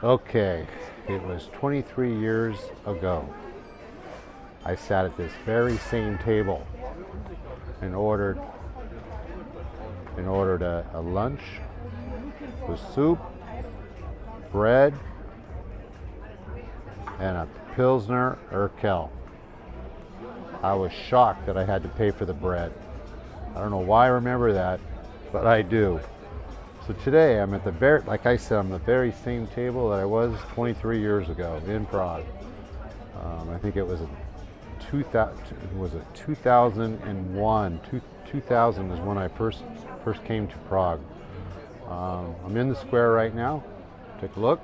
Okay, it was 23 years ago. I sat at this very same table and ordered a lunch with soup, bread, and a Pilsner Urquell. I was shocked that I had to pay for the bread. I don't know why I remember that, but I do. So today I'm at like I said, I'm at the very same table that I was 23 years ago in Prague. I think it was 2001. 2000 is when I first came to Prague. I'm in the square right now. Take a look.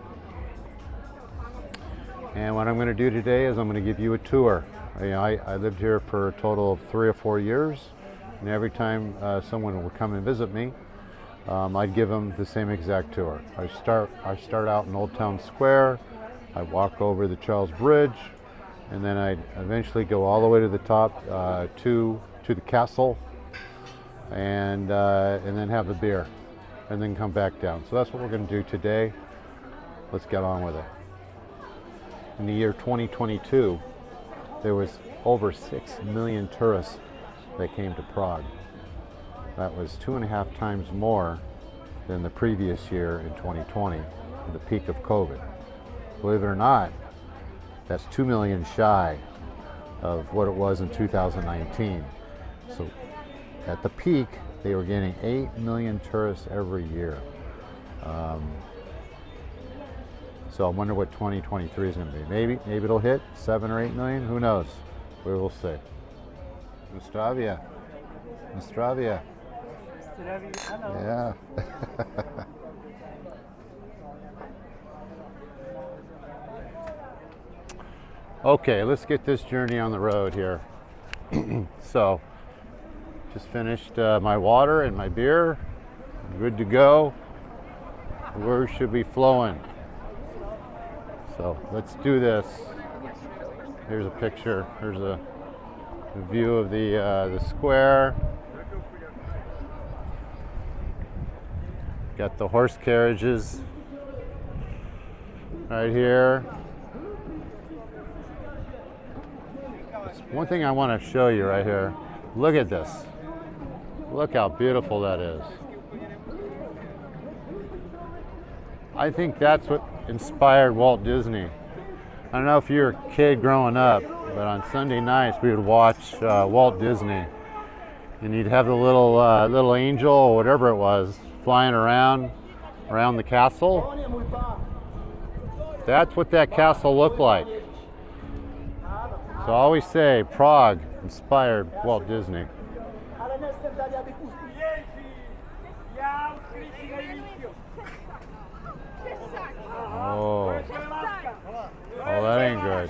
And what I'm going to do today is I'm going to give you a tour. I lived here for a total of 3 or 4 years, and every time someone would come and visit me, I'd give them the same exact tour. I start out in Old Town Square. I walk over the Charles Bridge, and then I'd eventually go all the way to the top to the castle, and then have a beer, and then come back down. So that's what we're going to do today. Let's get on with it. In the year 2022, there was over 6 million tourists that came to Prague. That was 2.5 times more than the previous year in 2020, the peak of COVID. Believe it or not, that's 2 million shy of what it was in 2019. So at the peak, they were getting 8 million tourists every year. So I wonder what 2023 is going to be. Maybe it'll hit 7 or 8 million. Who knows? We will see. Nostravia. Yeah. Okay, let's get this journey on the road here. So, just finished my water and my beer. Good to go. Where should be flowing? So let's do this. Here's a picture. Here's a view of the square. Got the horse carriages right here. It's one thing I want to show you right here. Look at this. Look how beautiful that is. I think that's what inspired Walt Disney. I don't know if you were a kid growing up, but on Sunday nights we would watch Walt Disney, and you'd have the little angel or whatever it was flying around the castle. That's what that castle looked like. So I always say Prague inspired Walt Disney. Oh, that ain't good.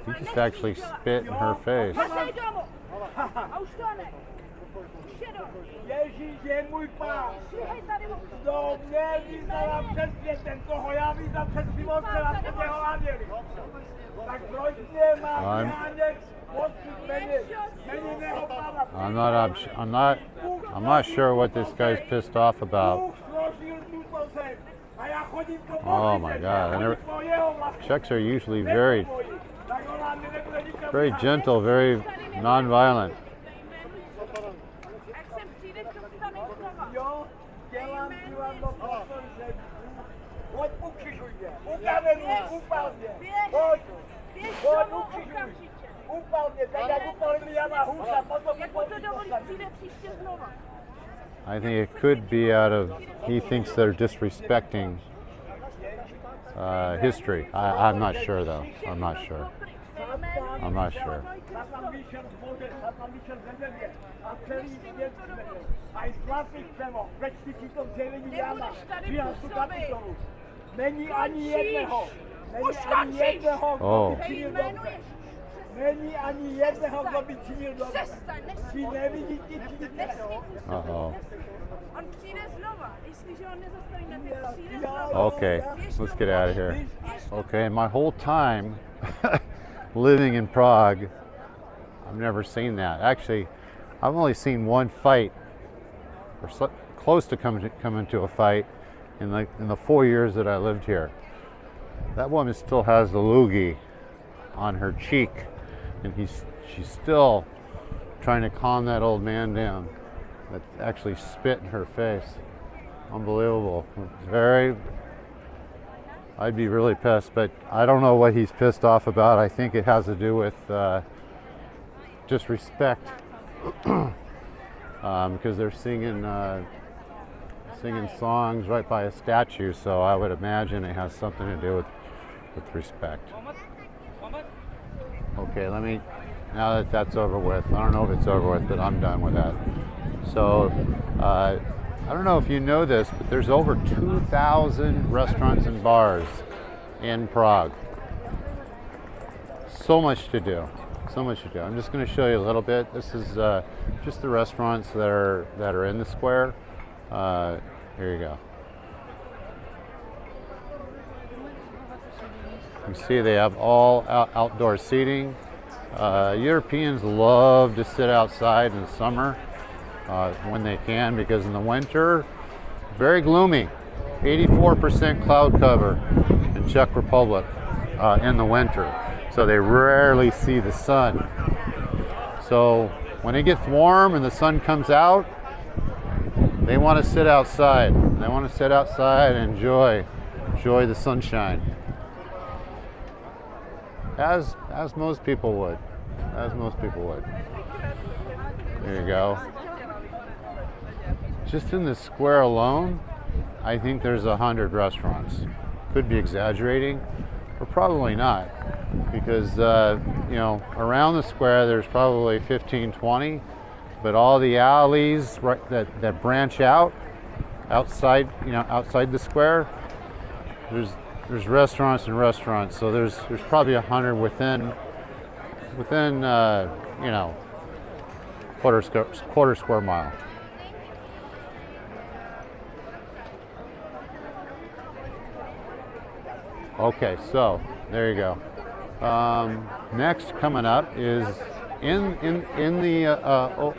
He just actually spit in her face. I'm not sure what this guy's pissed off about. Oh my God! Czechs are usually very gentle, very non-violent. I think it could be out of, he thinks they're disrespecting history. I'm not sure though. I'm not sure. Oh. Uh-oh. Okay, let's get out of here. Okay, my whole time living in Prague, I've never seen that. Actually, I've only seen one fight, or close to coming to a fight, in the 4 years that I lived here. That woman still has the loogie on her cheek, and she's still trying to calm that old man down. That actually spit in her face. Unbelievable. I'd be really pissed, but I don't know what he's pissed off about. I think it has to do with just respect, because they're singing songs right by a statue, so I would imagine it has something to do with respect. Okay, now that that's over with, I don't know if it's over with, but I'm done with that. So, I don't know if you know this, but there's over 2,000 restaurants and bars in Prague. So much to do. So much to do. I'm just going to show you a little bit. This is just the restaurants that are in the square. Here you go. You can see they have all outdoor seating. Europeans love to sit outside in the summer when they can, because in the winter, very gloomy. 84% cloud cover in Czech Republic in the winter. So they rarely see the sun. So when it gets warm and the sun comes out, they want to sit outside. They want to sit outside and enjoy the sunshine. As most people would. As most people would. There you go. Just in the square alone, I think there's 100 restaurants. Could be exaggerating, or probably not, because around the square there's probably 15, 20, but all the alleys that branch out outside the square, there's restaurants and restaurants. So there's probably 100 within quarter square mile. Okay, so there you go. Next coming up is in the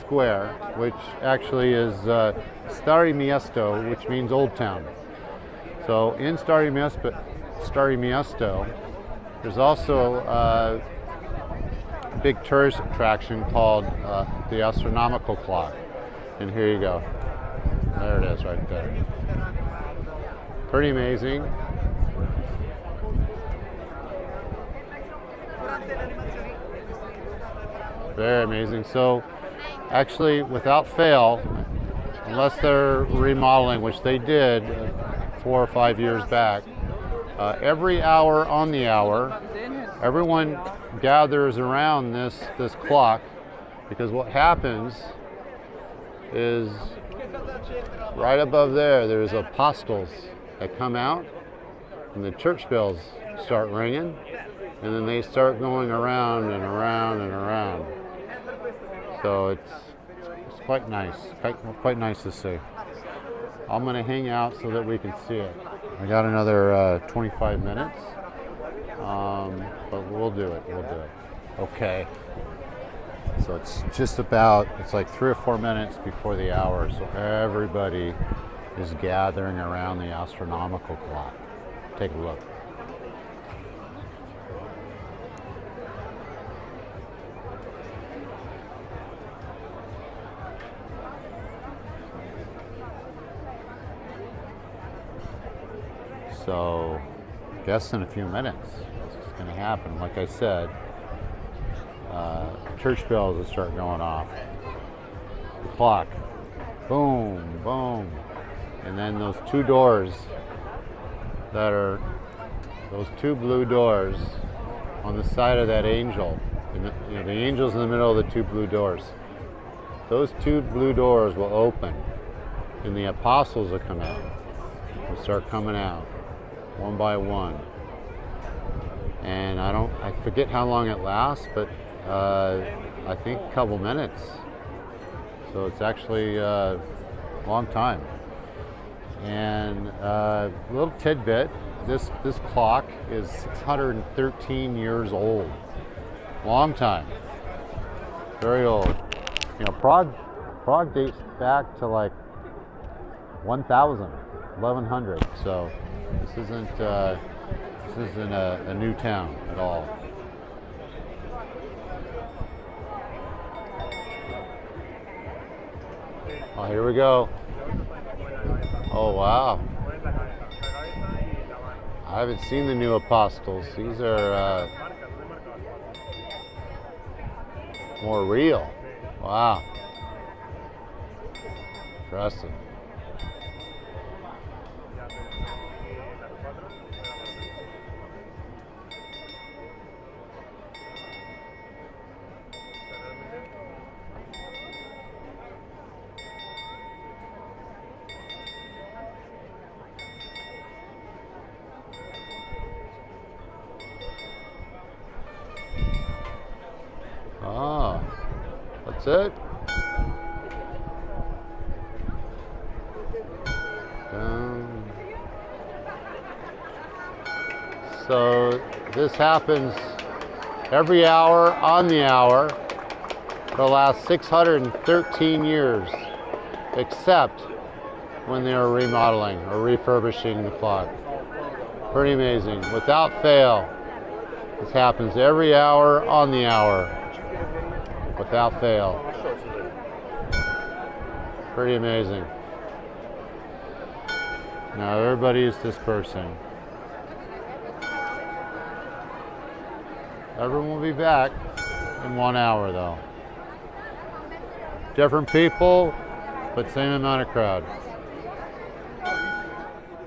square, which actually is Stare Miesto, which means Old Town. So in Stare Miesto, there's also a big tourist attraction called the astronomical clock. And here you go. There it is right there. Pretty amazing. Very amazing. So actually, without fail, unless they're remodeling, which they did 4 or 5 years back, every hour on the hour, everyone gathers around this clock, because what happens is right above there's apostles that come out, and the church bells start ringing, and then they start going around and around and around. So it's quite nice, quite nice to see. I'm going to hang out so that we can see it. I got another 25 minutes, but we'll do it. Okay. So it's like 3 or 4 minutes before the hour, so everybody is gathering around the astronomical clock. Take a look. So, I guess in a few minutes, it's going to happen. Like I said, church bells will start going off. The clock, boom, boom, and then those two doors those two blue doors on the side of that angel. And the angel's in the middle of the two blue doors. Those two blue doors will open, and the apostles will come out. They'll start coming out, one by one. And I forget how long it lasts, but I think a couple minutes. So it's actually a long time. And a little tidbit, this clock is 613 years old. Long time. Very old. Prague dates back to like 1000. 1100. So this isn't a new town at all. Oh, here we go. Oh, wow. I haven't seen the new apostles. These are more real. Wow. Impressive. Ah, that's it. So this happens every hour on the hour for the last 613 years, except when they are remodeling or refurbishing the clock. Pretty amazing. Without fail, this happens every hour on the hour. Without fail. Pretty amazing. Now everybody is dispersing. Everyone will be back in 1 hour though. Different people, but same amount of crowd.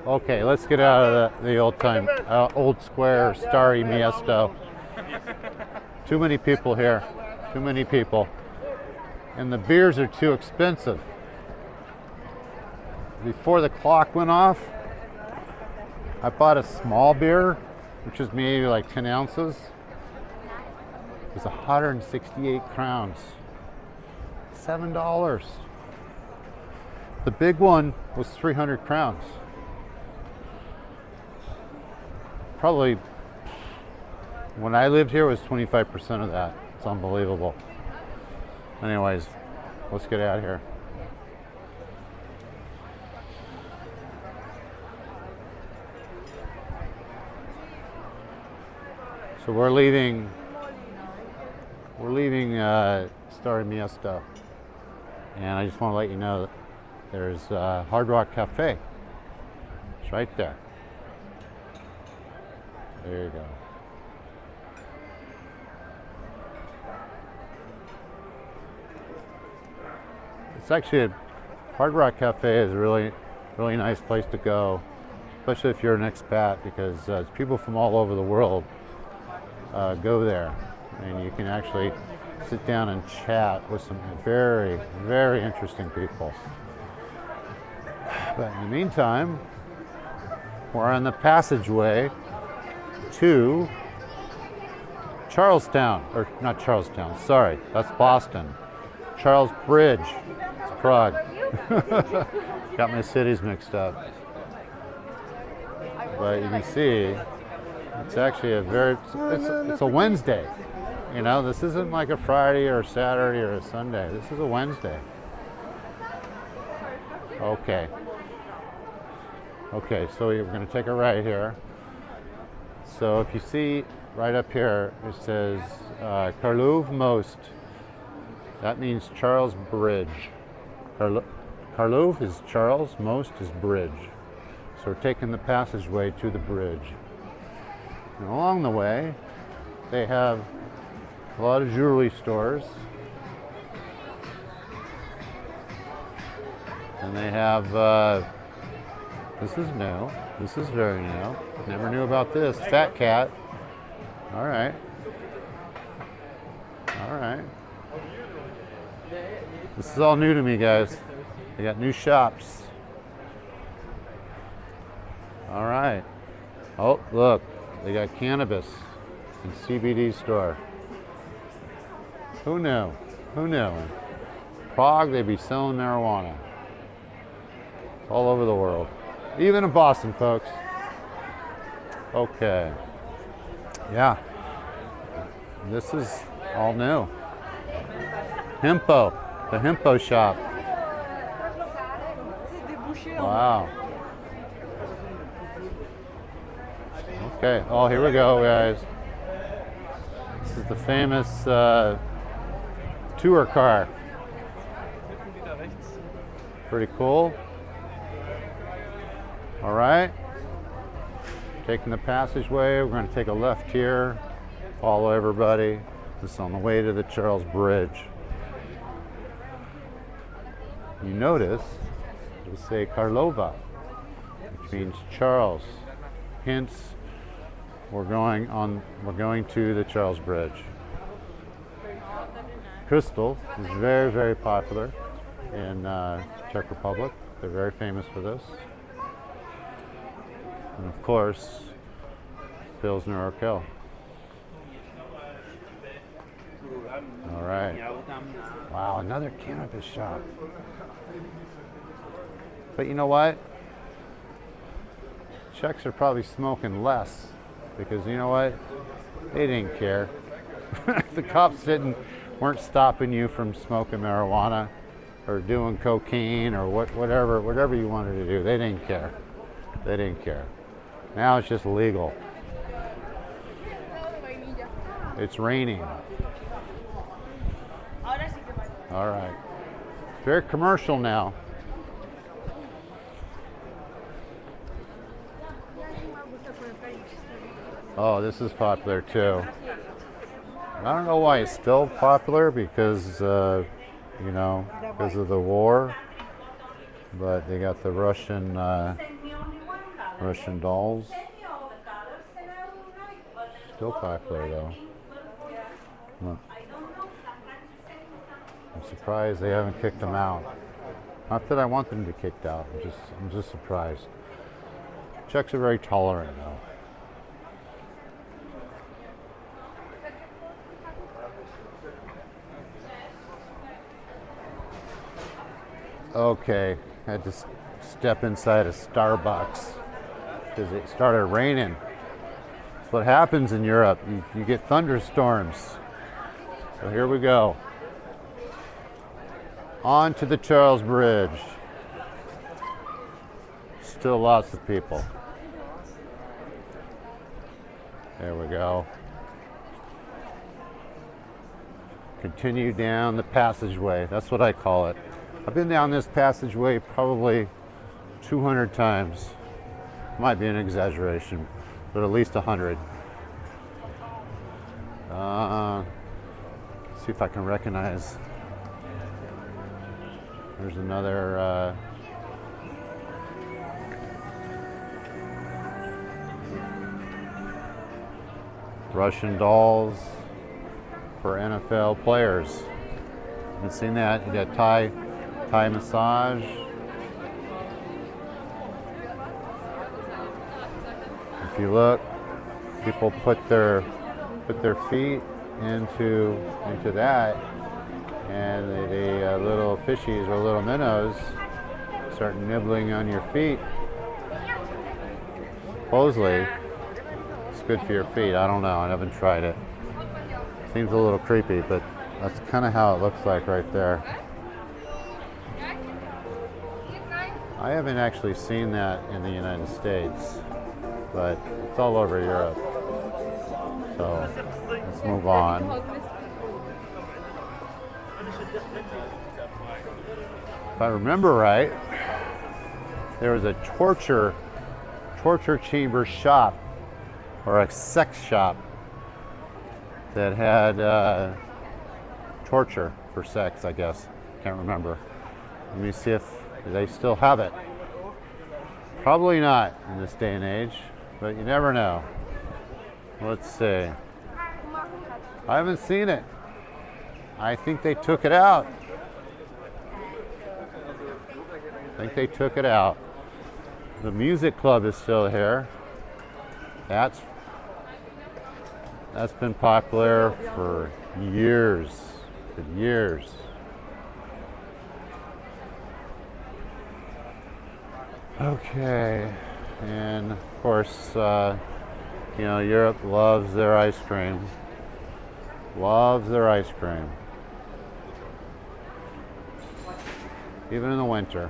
Okay, let's get out of the old square, starry Miesto. Too many people here. Too many people. And the beers are too expensive. Before the clock went off, I bought a small beer, which is maybe like 10 ounces. It was 168 crowns. $7. The big one was 300 crowns. Probably, when I lived here, was 25% of that. It's unbelievable. Anyways, let's get out of here. So we're leaving Starry Miesto, and I just want to let you know that there's Hard Rock Cafe. It's right there. There you go. It's actually Hard Rock Cafe is a really nice place to go, especially if you're an expat, because people from all over the world go there, and you can actually sit down and chat with some very interesting people. But in the meantime, we're on the passageway to Charlestown, or not Charlestown, sorry, that's Boston. Charles Bridge, it's Prague. Got my cities mixed up. But you can see, it's actually it's a Wednesday. You know, this isn't like a Friday or a Saturday or a Sunday. This is a Wednesday. Okay. Okay, so we're going to take a right here. So if you see right up here, it says Karlov Most. That means Charles Bridge. Karlov is Charles, Most is bridge. So we're taking the passageway to the bridge. And along the way, they have a lot of jewelry stores. And they have, this is new. This is very new. Never knew about this. Fat Cat. All right. All right. This is all new to me, guys. They got new shops. All right. Oh, look. They got cannabis and CBD store. Who knew? Who knew? In Prague, they'd be selling marijuana. All over the world. Even in Boston, folks. Okay. Yeah. This is all new. Himpo. The Himpo shop. Wow. Okay, oh, here we go, guys. This is the famous tour car. Pretty cool. All right, taking the passageway. We're going to take a left here. Follow everybody. This is on the way to the Charles Bridge. You notice we say Karlova, which means Charles. Hence, we're going to the Charles Bridge. Crystal is very, very popular in Czech Republic. They're very famous for this. And of course, Pilsner Urquell. All right. Wow, another cannabis shop. But you know what? Czechs are probably smoking less because you know what? They didn't care. The cops weren't stopping you from smoking marijuana or doing cocaine or whatever you wanted to do. They didn't care. They didn't care. Now it's just legal. It's raining. All right. Very commercial now. Oh, this is popular too. I don't know why it's still popular because, you know, because of the war. But they got the Russian dolls. Still popular though. Look. I'm surprised they haven't kicked them out. Not that I want them to be kicked out. I'm just surprised. Czechs are very tolerant though. Okay, I had to step inside a Starbucks because it started raining. That's what happens in Europe. You get thunderstorms. So here we go. On to the Charles Bridge. Still lots of people. There we go. Continue down the passageway. That's what I call it. I've been down this passageway probably 200 times. Might be an exaggeration, but at least 100. See if I can recognize. There's another Russian dolls for NFL players. Haven't seen that. You got Thai massage. If you look, people put their feet into that, and the little fishies or little minnows start nibbling on your feet. Supposedly, it's good for your feet. I don't know. I haven't tried it. Seems a little creepy, but that's kind of how it looks like right there. I haven't actually seen that in the United States, but it's all over Europe. So let's move on. If I remember right, there was a torture chamber shop or a sex shop that had torture for sex, I guess. Can't remember. Let me see if they still have it. Probably not in this day and age, but you never know. Let's see. I haven't seen it. I think they took it out. I think they took it out. The music club is still here. That's been popular for years. Okay, and of course, you know, Europe loves their ice cream. Loves their ice cream. Even in the winter,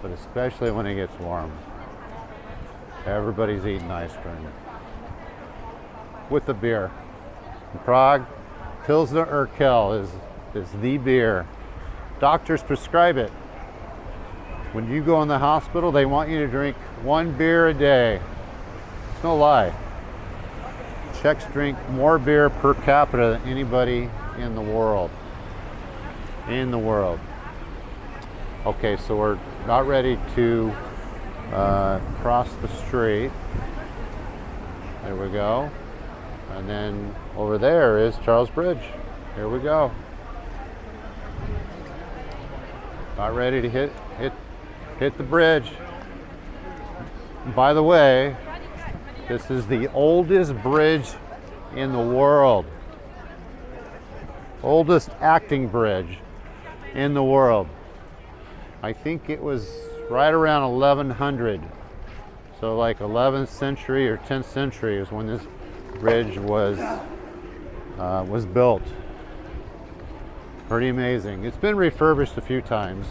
but especially when it gets warm. Everybody's eating ice cream with the beer. In Prague, Pilsner Urquell is the beer. Doctors prescribe it. When you go in the hospital, they want you to drink 1 beer a day. It's no lie. Czechs drink more beer per capita than anybody in the world. Okay, so we're about ready to cross the street. There we go. And then over there is Charles Bridge. Here we go. About ready to hit the bridge. By the way, this is the oldest bridge in the world. Oldest acting bridge in the world. I think it was right around 1100. So like 11th century or 10th century is when this bridge was built. Pretty amazing. It's been refurbished a few times,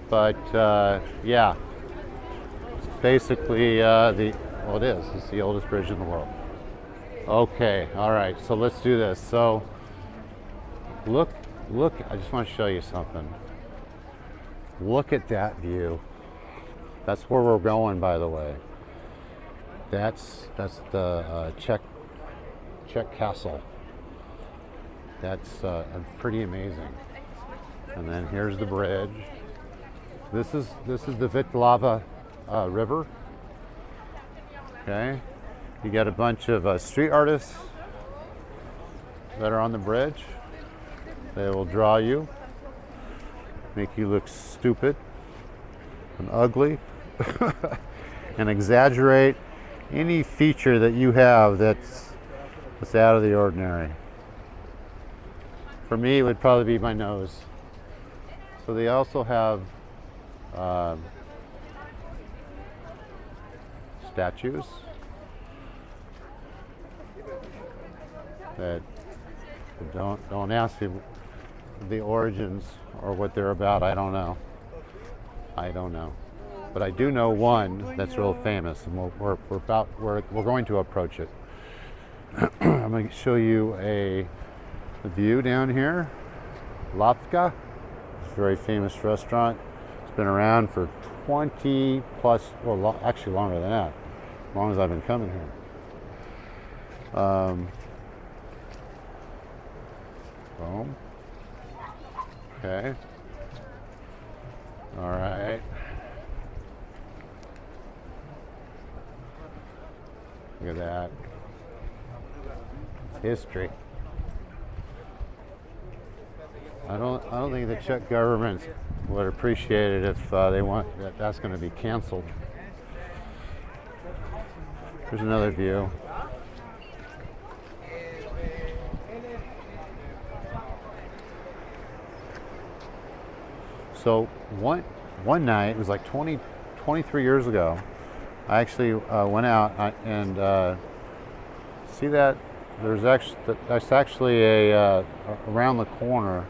but yeah, it's basically it's the oldest bridge in the world. Okay, all right, so let's do this. So look, I just want to show you something. Look at that view. That's where we're going, by the way. That's the Czech Castle. That's pretty amazing. And then here's the bridge. This is the Vitlava River. Okay, you got a bunch of street artists that are on the bridge. They will draw you, make you look stupid and ugly, and exaggerate any feature that you have that's out of the ordinary. For me, it would probably be my nose. So they also have statues that don't ask me the origins or what they're about. I don't know. But I do know one that's real famous, and we're going to approach it. I'm going to show you a view down here. Lapka, it's a very famous restaurant. It's been around for 20 plus, well, actually longer than that, as long as I've been coming here. Boom. Okay. All right. Look at that. History. I don't think the Czech government would appreciate it if they want that's going to be canceled. Here's another view. So one night, it was like 23 years ago, I actually went out and see that that's actually a around the corner.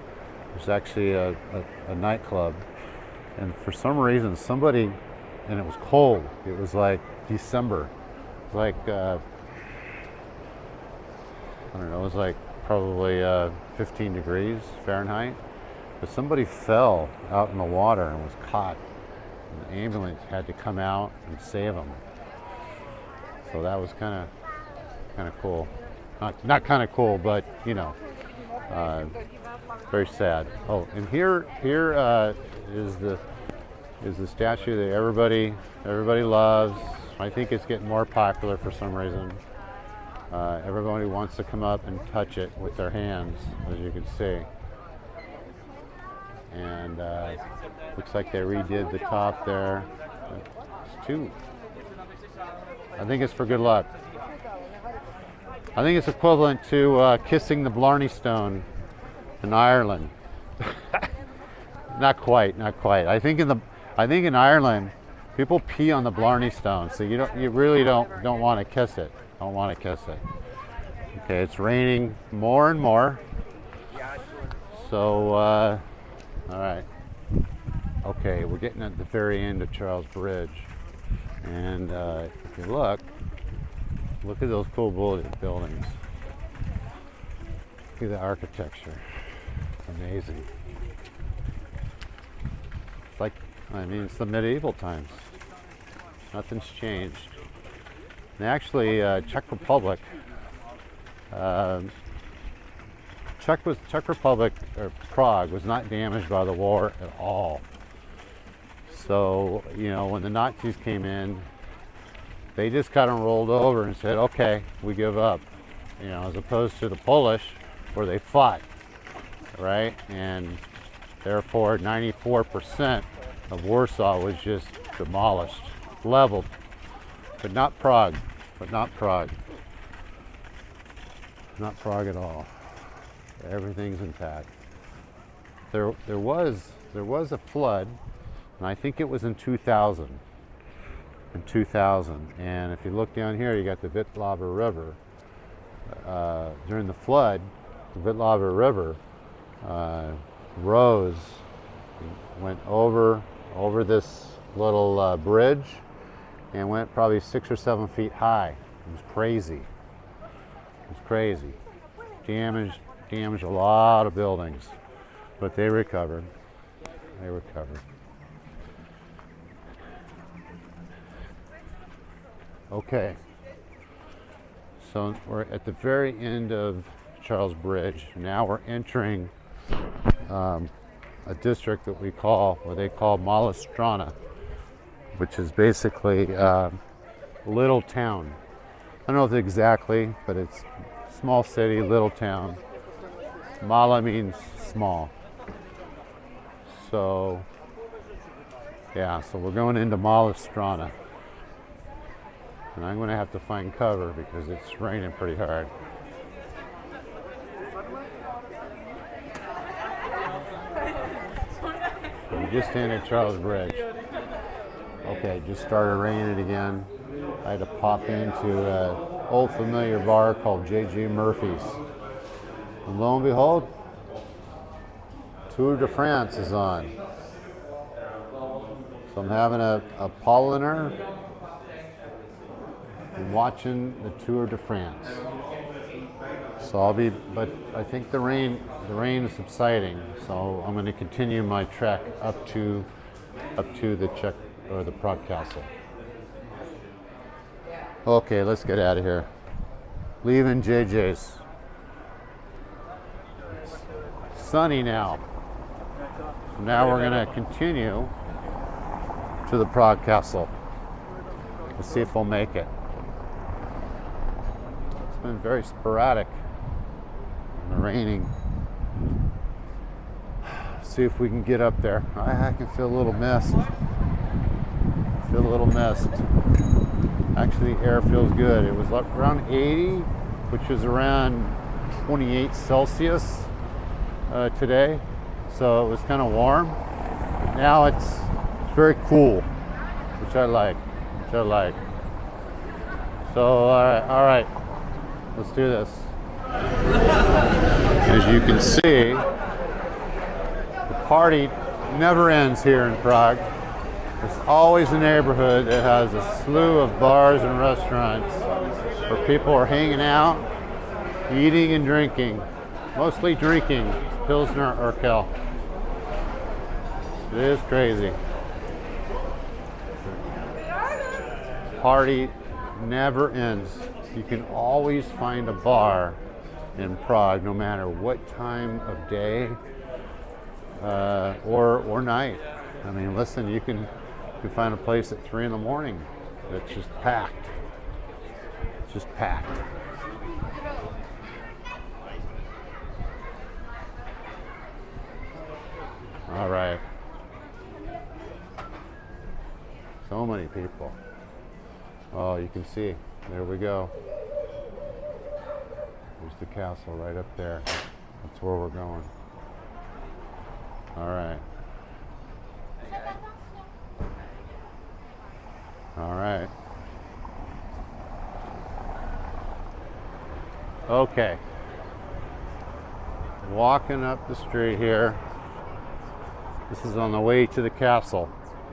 There's actually a nightclub, and for some reason somebody, and it was cold. It was like December. It was like I don't know. It was like probably 15 degrees Fahrenheit. But somebody fell out in the water and was caught. And the ambulance had to come out and save him. So that was kind of cool. Not kind of cool, but you know, very sad. Oh, and here is the statue that everybody loves. I think it's getting more popular for some reason. Everybody wants to come up and touch it with their hands, as you can see. And looks like they redid the top there. It's two. I think it's for good luck. I think it's equivalent to kissing the Blarney Stone in Ireland. Not quite. I think in Ireland, people pee on the Blarney Stone, so you really don't want to kiss it. Okay, it's raining more and more. So, all right. Okay, we're getting at the very end of Charles Bridge, And if you look at those cool buildings. Look at the architecture. It's amazing. It's like, I mean, it's the medieval times. Nothing's changed. And actually, Czech Republic, Czech Republic, or Prague, was not damaged by the war at all. So, you know, when the Nazis came in, they just kind of rolled over and said, okay, we give up. You know, as opposed to the Polish, where they fought, right? And therefore, 94% of Warsaw was just demolished, leveled. But not Prague, not Prague at all. Everything's intact. There was a flood, and I think it was in 2000. And if you look down here, you got the Witlava River. During the flood, the Witlava River rose, went over this little bridge, and went probably 6 or 7 feet high. It was crazy. Damaged a lot of buildings, but they recovered. Okay, so we're at the very end of Charles Bridge. Now we're entering a district that they call Malastrana, which is basically a little town. I don't know if it's exactly, but it's small city, little town. Mala means small. So, yeah, so we're going into Malastrana. And I'm going to have to find cover because it's raining pretty hard. So we just entered Charles Bridge. Okay, just started raining again. I had to pop into an old familiar bar called J.J. Murphy's. And lo and behold, Tour de France is on. So I'm having a Paulaner and watching the Tour de France. So but I think the rain is subsiding. So I'm going to continue my trek up to the Czech or the Prague Castle. Okay, let's get out of here. Leaving JJ's. It's sunny now. So now we're going to continue to the Prague Castle. Let's see if we'll make it. It's been very sporadic. Raining. See if we can get up there. I can feel a little mist. Actually, the air feels good. It was like around 80, which is around 28 Celsius today. So it was kind of warm. But now it's very cool, which I like. So, all right. Let's do this. As you can see, the party never ends here in Prague. There's always a neighborhood that has a slew of bars and restaurants where people are hanging out, eating and drinking. Mostly drinking Pilsner Urquell. It is crazy. Party never ends. You can always find a bar in Prague, no matter what time of day or night. I mean, listen, you can find a place at 3 a.m. that's just packed. It's just packed. All right. So many people. Oh, you can see. There we go. There's the castle right up there. That's where we're going. All right. All right. Okay. Walking up the street here. This is on the way to the castle,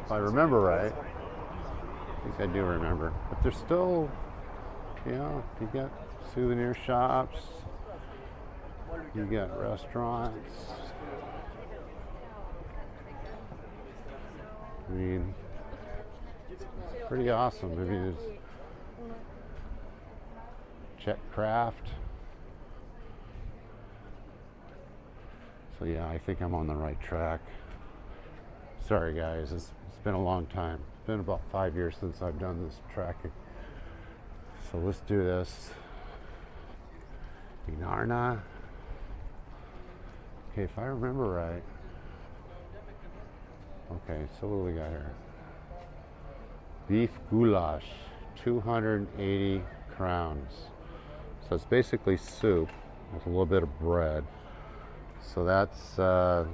if I remember right. think I do remember. But there's still, you know, you got souvenir shops, you got restaurants. I mean, it's pretty awesome. I mean, there's Czech craft. So yeah, I think I'm on the right track. Sorry guys, it's been a long time. It's been about 5 years since I've done this tracking. So let's do this. Inarna. Okay, if I remember right. Okay, so what do we got here? Beef goulash, 280 crowns. So it's basically soup with a little bit of bread. So that's a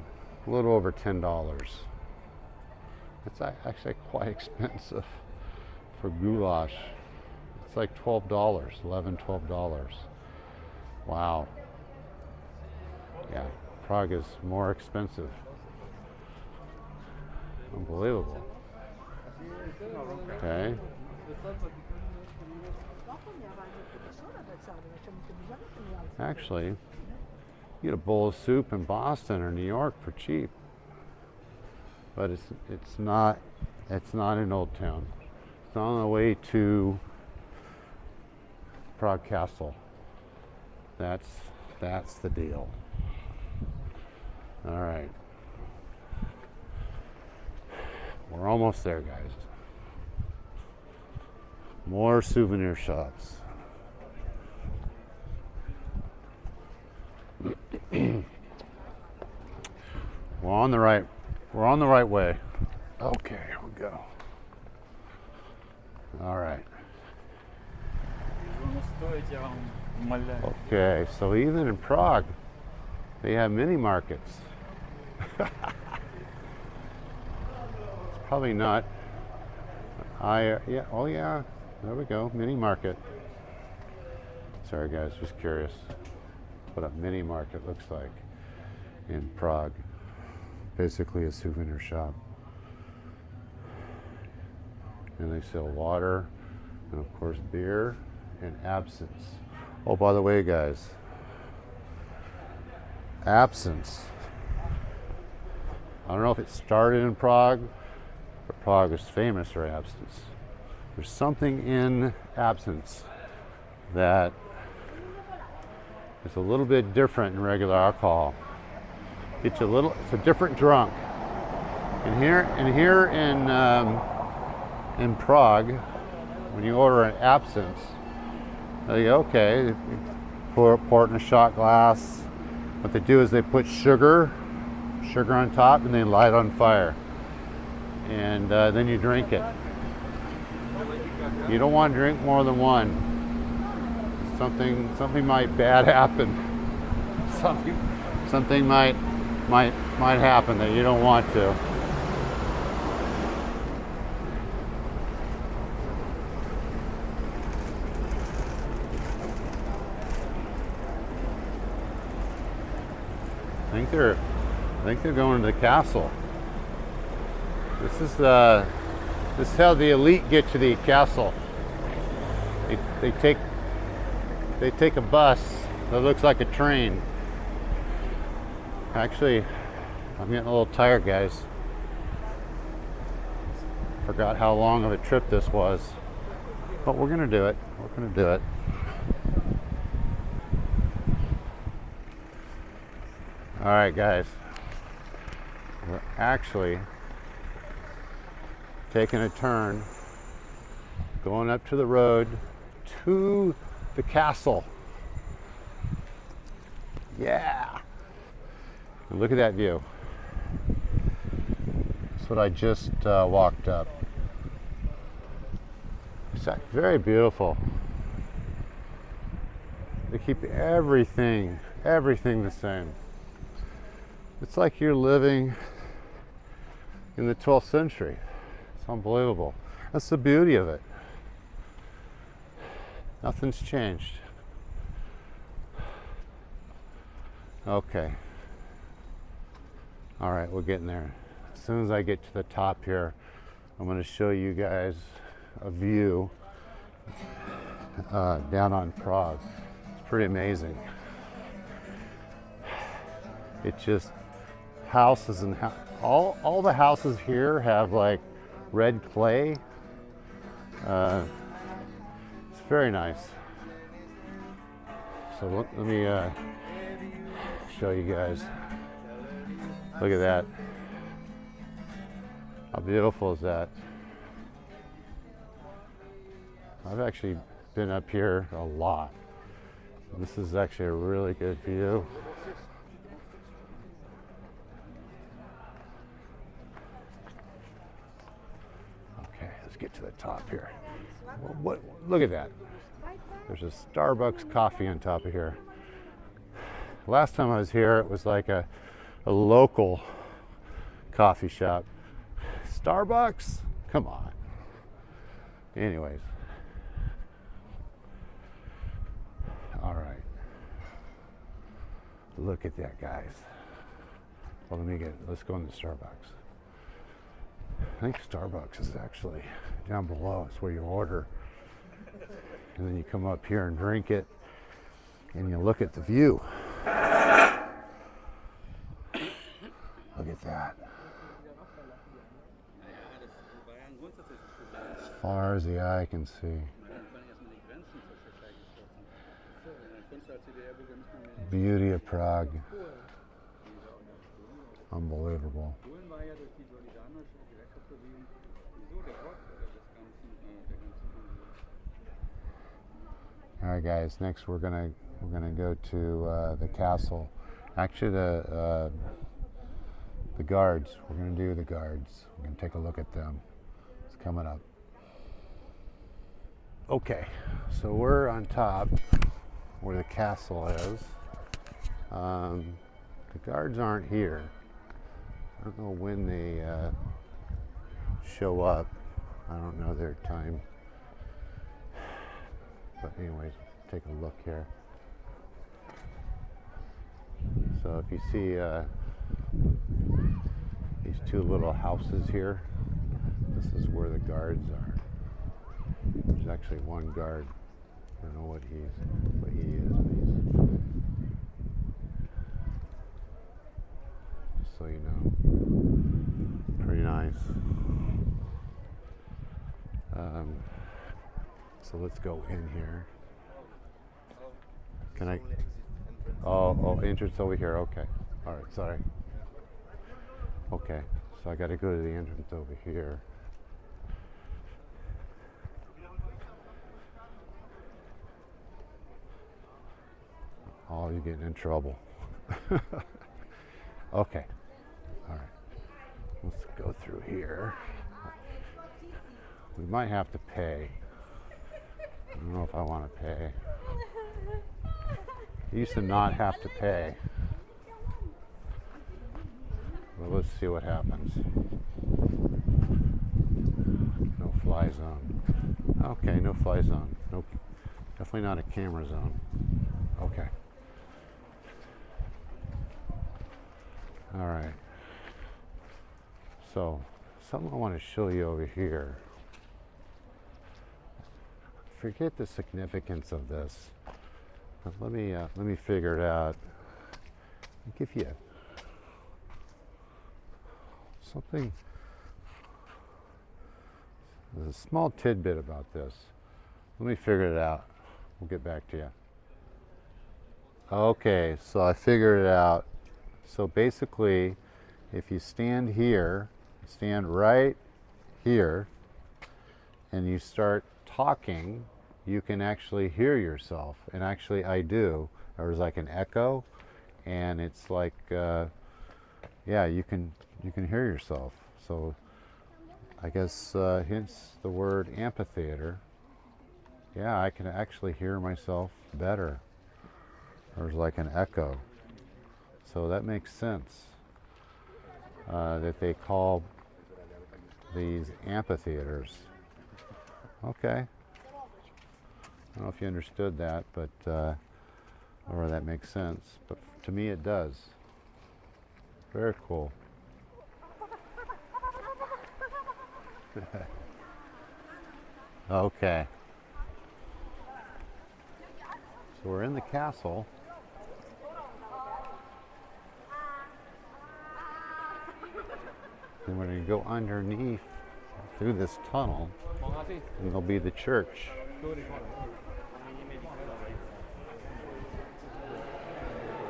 little over $10. It's actually quite expensive for goulash. It's like $12, $11, $12. Wow. Yeah, Prague is more expensive. Unbelievable. Okay. Actually, you get a bowl of soup in Boston or New York for cheap. But it's not in Old Town. It's on the way to Prague Castle. That's the deal. All right. We're almost there, guys. More souvenir shops. We're on the right way. Okay, here we go. All right. Okay, so even in Prague, they have mini markets. It's probably not. Yeah, oh yeah, there we go, mini market. Sorry guys, just curious what a mini market looks like in Prague. Basically a souvenir shop. And they sell water and of course beer and absinthe. Oh, by the way guys, absinthe. I don't know if it started in Prague, but Prague is famous for absinthe. There's something in absinthe that is a little bit different in regular alcohol. It's a different drunk. And here in Prague, when you order an absinthe, they go, okay, you pour it in a shot glass. What they do is they put sugar on top, and they light it on fire, and then you drink it. You don't want to drink more than one. Something might bad happen. Something might happen that you don't want to. I think they're going to the castle. This is how the elite get to the castle. They take a bus that looks like a train. Actually, I'm getting a little tired, guys. Forgot how long of a trip this was, but we're gonna do it. We're gonna do it. All right, guys. We're actually taking a turn, going up to the road to the castle. Yeah. And look at that view. That's what I just walked up. It's very beautiful. They keep everything the same. It's like you're living in the 12th century. It's unbelievable. That's the beauty of it. Nothing's changed. Okay. All right, we're getting there. As soon as I get to the top here, I'm going to show you guys a view down on Prague. It's pretty amazing. It's just houses and all the houses here have like red clay. It's very nice. So let me show you guys. Look at that. How beautiful is that? I've actually been up here a lot. This is actually a really good view. Okay, let's get to the top here. Look at that. There's a Starbucks coffee on top of here. Last time I was here, it was like a local coffee shop. Starbucks? Come on. Anyways. All right. Look at that, guys. Well, let's go into Starbucks. I think Starbucks is actually down below. It's where you order. And then you come up here and drink it. And you look at the view. Look at that. As far as the eye can see. Beauty of Prague. Unbelievable. All right, guys. Next, we're gonna go to the castle. Actually, the guards. We're gonna do the guards. We're gonna take a look at them. It's coming up. Okay, so we're on top where the castle is. The guards aren't here. I don't know when they show up. I don't know their time. But anyways, take a look here. So if you see these two little houses here, this is where the guards are. There's actually one guard. I don't know what he is, but he's, just so you know. Pretty nice. So let's go in here. Can I? Oh, entrance over here. Okay. All right. Sorry. Okay. So I got to go to the entrance over here. Oh, you're getting in trouble. Okay. All right. Let's go through here. We might have to pay. I don't know if I want to pay. I used to not have to pay. Well, let's see what happens. No fly zone. Okay, no fly zone. Nope. Definitely not a camera zone. Okay. All right. So, something I want to show you over here. Forget the significance of this. But let me figure it out. I'll give you something. There's a small tidbit about this. Let me figure it out. We'll get back to you. Okay, so I figured it out. So basically, if you stand here, stand right here, and you start talking, you can actually hear yourself. And actually I do. There's like an echo, and it's like, yeah, you can hear yourself. So I guess hence the word amphitheater. Yeah, I can actually hear myself better. There's like an echo. So that makes sense that they call these amphitheaters. Okay. I don't know if you understood that, but or that makes sense. But to me, it does. Very cool. Okay. So we're in the castle. And we're going to go underneath through this tunnel, and there'll be the church.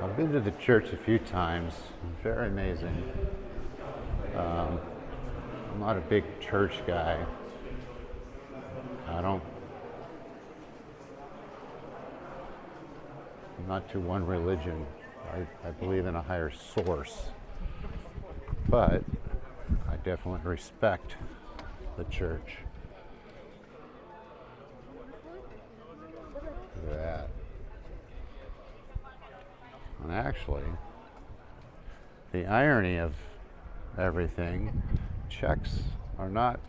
I've been to the church a few times. Very amazing. I'm not a big church guy. I'm not to one religion. I believe in a higher source. But I definitely respect the church. Look at that. And actually, the irony of everything, Czechs are not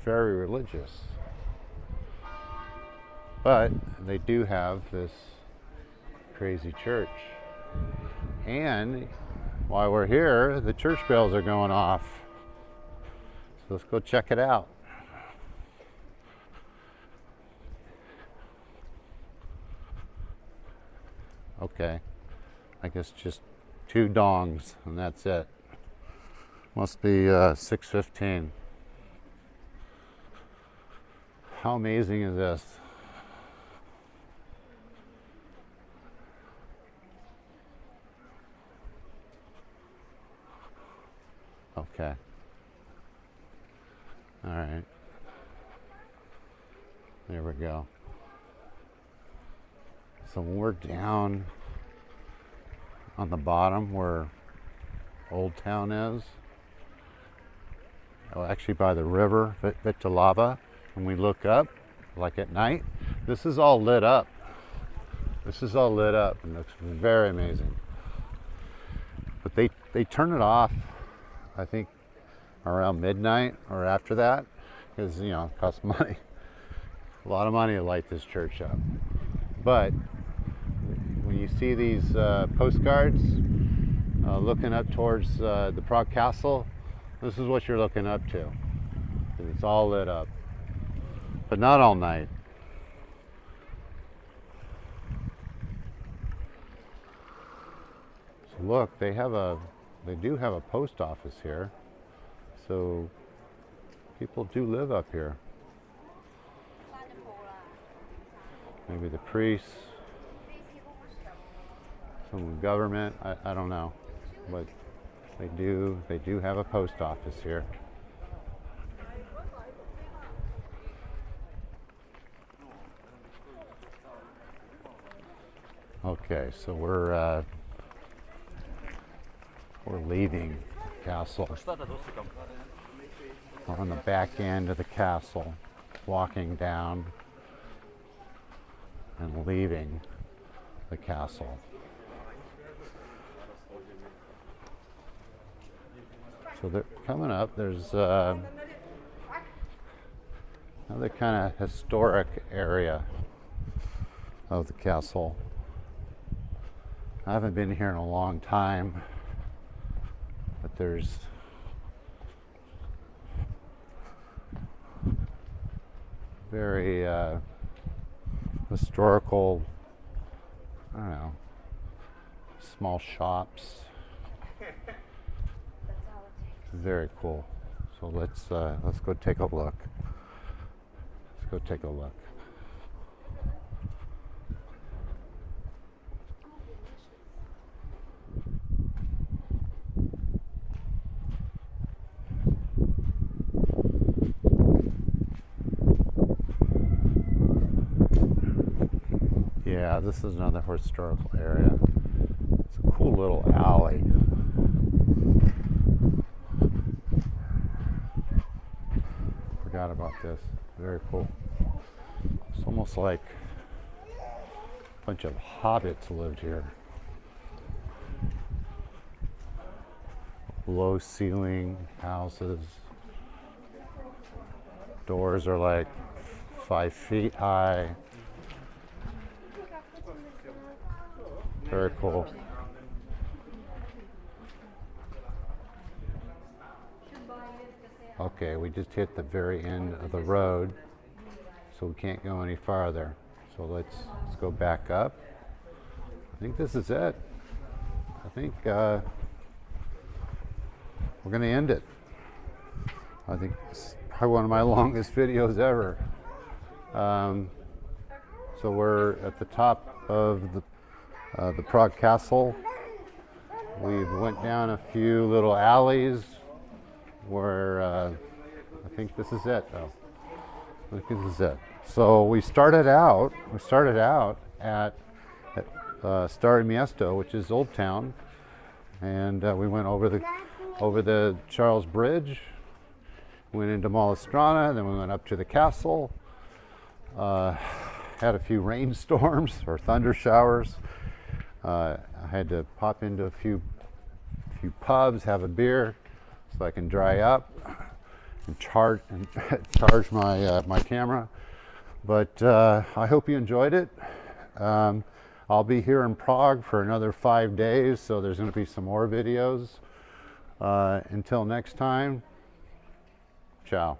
very religious. But they do have this crazy church. And while we're here, the church bells are going off. So let's go check it out. Okay, I guess just 2 dongs and that's it. Must be 6:15. How amazing is this? Okay. All right. There we go. So when we're down on the bottom where Old Town is, actually by the river, Vitalava, when we look up, like at night, this is all lit up. This is all lit up and looks very amazing. But they turn it off, I think, around midnight or after that, because, you know, it costs money. A lot of money to light this church up. But when you see these postcards looking up towards the Prague Castle, this is what you're looking up to. It's all lit up, but not all night. So look, they do have a post office here, so people do live up here. Maybe the priests, some government, I don't know, but they do have a post office here. Okay, so we're leaving the castle. We're on the back end of the castle, walking down and leaving the castle. So they're coming up, there's another kind of historic area of the castle. I haven't been here in a long time, but there's very historical, I don't know, small shops. Very cool. So let's go take a look. Let's go take a look. Yeah, this is another historical area. It's a cool little alley. Forgot about this. Very cool. It's almost like a bunch of hobbits lived here. Low ceiling houses. Doors are like 5 feet high. Very cool. Okay, we just hit the very end of the road. so we can't go any farther. So let's go back up. I think this is it. I think we're going to end it. I think it's probably one of my longest videos ever. So we're at the top of the Prague Castle. We've went down a few little alleys where I think this is it though. I think this is it. So we started out at Stare Miesto, which is Old Town, and we went over the Charles Bridge, went into Malastrana, then we went up to the castle. Had a few rainstorms or thunder showers. I had to pop into a few pubs, have a beer, so I can dry up and charge my camera. But I hope you enjoyed it. I'll be here in Prague for another 5 days, so there's going to be some more videos. Until next time, ciao.